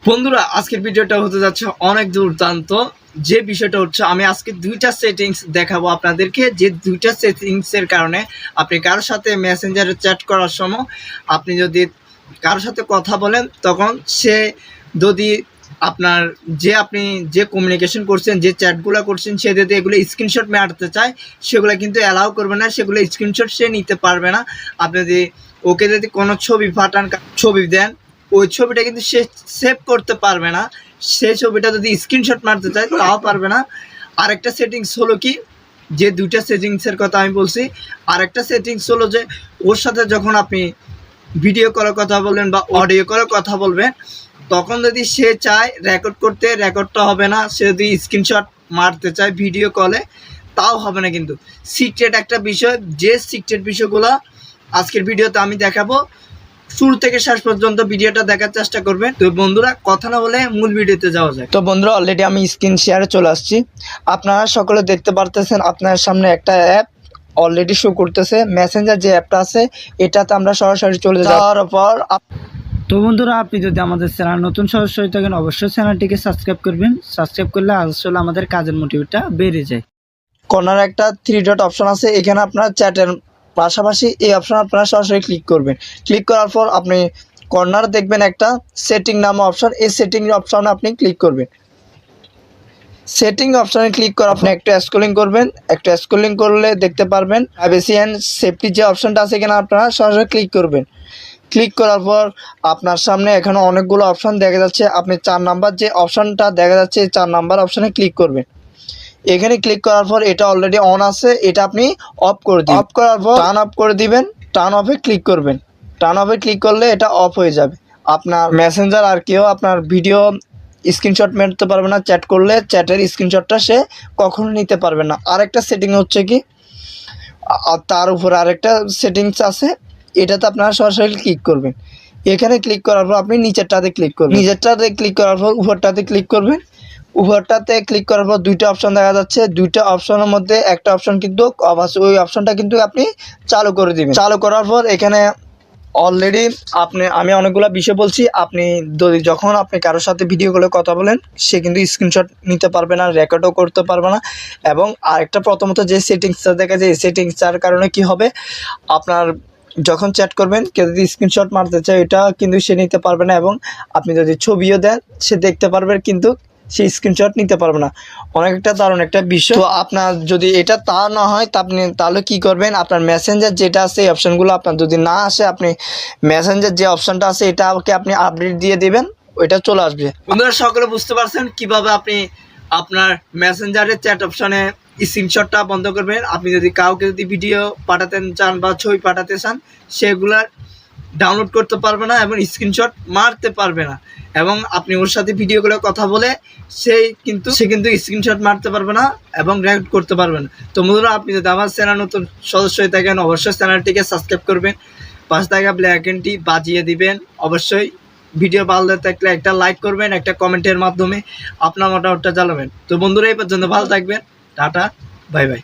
বন্ধুরা আজকের ভিডিওটা হতে যাচ্ছে অনেক দুর্দান্ত। যে বিষয়টা হচ্ছে আমি আজকে দুইটা সেটিংস দেখাবো আপনাদেরকে, যে দুইটা সেটিংসের কারণে আপনি কারোর সাথে মেসেঞ্জারে চ্যাট করার সময় আপনি যদি কারোর সাথে কথা বলেন তখন সে যদি আপনার আপনি যে কমিউনিকেশন করছেন, যে চ্যাটগুলো করছেন, সে যদি এগুলো স্ক্রিনশট মারতে চায় সেগুলো কিন্তু অ্যালাউ করবে না, সেগুলো স্ক্রিনশট সে নিতে পারবে না। আপনি যদি ওকে যদি কোনো ছবি পাঠান, ছবি দেন, ওই ছবিটা কিন্তু সে সেভ করতে পারবে না। সেই ছবিটা যদি স্ক্রিনশট মারতে চায় তাও পারবে না। আরেকটা সেটিংস হলো কি, যে দুইটা সেটিংসের কথা আমি বলছি, আরেকটা সেটিংস হলো যে ওর সাথে যখন আপনি ভিডিও কলের কথা বলবেন বা অডিও কলের কথা বলবেন, তখন যদি সে চায় রেকর্ড করতে, রেকর্ডটা হবে না। সে যদি স্ক্রিনশট মারতে চায় ভিডিও কলে তাও হবে না। কিন্তু সিক্রেট একটা বিষয়, যে সিক্রেট বিষয়গুলো আজকের ভিডিওতে আমি দেখাবো। শুরু থেকে শেষ পর্যন্ত ভিডিওটা দেখার চেষ্টা করবেন। তো বন্ধুরা কথা না বলে মূল ভিডিওতে যাওয়া যায়। তো বন্ধুরা অলরেডি আমি স্ক্রিন শেয়ারে চলে আসছি। আপনারা সকলে দেখতে পারতেছেন আপনার সামনে একটা অ্যাপ অলরেডি শো করতেছে। মেসেঞ্জার যে অ্যাপটা আছে এটাতে আমরা সরাসরি চলে যাওয়ার পর তো বন্ধুরা, আপনি যদি আমাদের চ্যানেল নতুন সদস্য হয়ে থাকেন অবশ্যই চ্যানেলটিকে সাবস্ক্রাইব করবেন। সাবস্ক্রাইব করলে আসলে আমাদের কাজের মোটিভটা বেড়ে যায়। কর্নারে একটা 3 ডট অপশন আছে, এখানে আপনার চ্যাটের পাশাপাশি এই অপশন আপনারা সরাসরি ক্লিক করবেন। ক্লিক করার পর আপনি কর্নার দেখবেন একটা সেটিং নামে অপশন, এই সেটিং অপশনে আপনি ক্লিক করবেন। সেটিং অপশনে ক্লিক করে আপনি একটু স্ক্রলিং করবেন। একটু স্ক্রলিং করলে দেখতে পারবেন প্রাইভেসি অ্যান্ড সেফটি যে অপশনটা আছে, এখানে আপনারা সরাসরি ক্লিক করবেন। ক্লিক করার পর আপনার সামনে এখানে অনেকগুলো অপশন দেখা যাচ্ছে। আপনি 4 নাম্বার যে অপশনটা দেখা যাচ্ছে, এই 4 নাম্বার অপশনে ক্লিক করবেন। এখানে ক্লিক করার পর এটা অলরেডি অন আছে, এটা আপনি অফ করে দিন। অফ করার পর টার্ন অফ করে দিবেন। টার্ন অফে ক্লিক করবেন। টার্ন অফে ক্লিক করলে এটা অফ হয়ে যাবে। আপনার মেসেঞ্জার আর কেউ আপনার ভিডিও স্ক্রিনশট মারতে পারবে না। চ্যাট করলে চ্যাটের স্ক্রিনশটটা সে কখনো নিতে পারবে না। আরেকটা সেটিং হচ্ছে কি, তার উপর আরেকটা সেটিংস আছে, এটাতে আপনারা সরাসরি ক্লিক করবেন। এখানে ক্লিক করার পর আপনি নিচেরটাতে ক্লিক করবেন। নিচেরটাতে ক্লিক করার পর উপরটাতে ক্লিক করবেন। উপরটাতে ক্লিক করার পর দুইটা অপশন দেখা যাচ্ছে। দুইটা অপশনের মধ্যে একটা অপশন কিন্তু অফ আছে, ওই অপশনটা কিন্তু আপনি চালু করে দিবেন। চালু করার পর এখানে অলরেডি আমি অনেকগুলো বিষয় বলছি। আপনি যখন আপনি কারোর সাথে ভিডিও কলে কথা বলেন, সে কিন্তু স্ক্রিনশট নিতে পারবে না, রেকর্ডও করতে পারবে না। এবং আরেকটা প্রথমত যে সেটিংসটা দেখা যায়, এই সেটিংসটার কারণে কি হবে, আপনার যখন চ্যাট করবেন কেউ যদি স্ক্রিনশট মারতে চায় এটা কিন্তু সে নিতে পারবে না। এবং আপনি যদি ছবিও দেন সে দেখতে পারবে, কিন্তু সেই স্ক্রিনশট নিতে পারবে না। অনেকটা দারুণ একটা বিষয়। তো আপনার যদি এটা তা না হয় তা আপনি তাহলে কি করবেন, আপনার মেসেঞ্জার যেটা আছে এই অপশনগুলো আপনার যদি না আসে, আপনি মেসেঞ্জার যে অপশনটা আছে এটাকে আপনি আপডেট দিয়ে দিবেন, ওইটা চলে আসবে। বন্ধুরা সকলে বুঝতে পারছেন কিভাবে আপনি আপনার মেসেঞ্জারের চ্যাট অপশনে স্ক্রিনশটটা বন্ধ করবেন। আপনি যদি কাউকে যদি ভিডিও পাঠাতে চান বা ছবি পাঠাতে চান, সেগুলার ডাউনলোড করতে পারবে না এবং স্ক্রিনশট মারতে পারবে না। এবং আপনি ওর সাথে ভিডিও করে কথা বলে সে কিন্তু স্ক্রিনশট মারতে পারবে না এবং রেকর্ড করতে পারবে না। তো বন্ধুরা, আপনি যদি আমার চ্যানেল নতুন সদস্য হয়ে থাকেন অবশ্যই চ্যানেলটিকে সাবস্ক্রাইব করবেন, পাশে থাকা বেল আইকনটি বাজিয়ে দিবেন। অবশ্যই ভিডিও ভালো থাকলে একটা লাইক করবেন, একটা কমেন্টের মাধ্যমে আপনার মতামতটা জানাবেন। তো বন্ধুরা, এই পর্যন্ত ভালো থাকবেন। Tata, bye bye.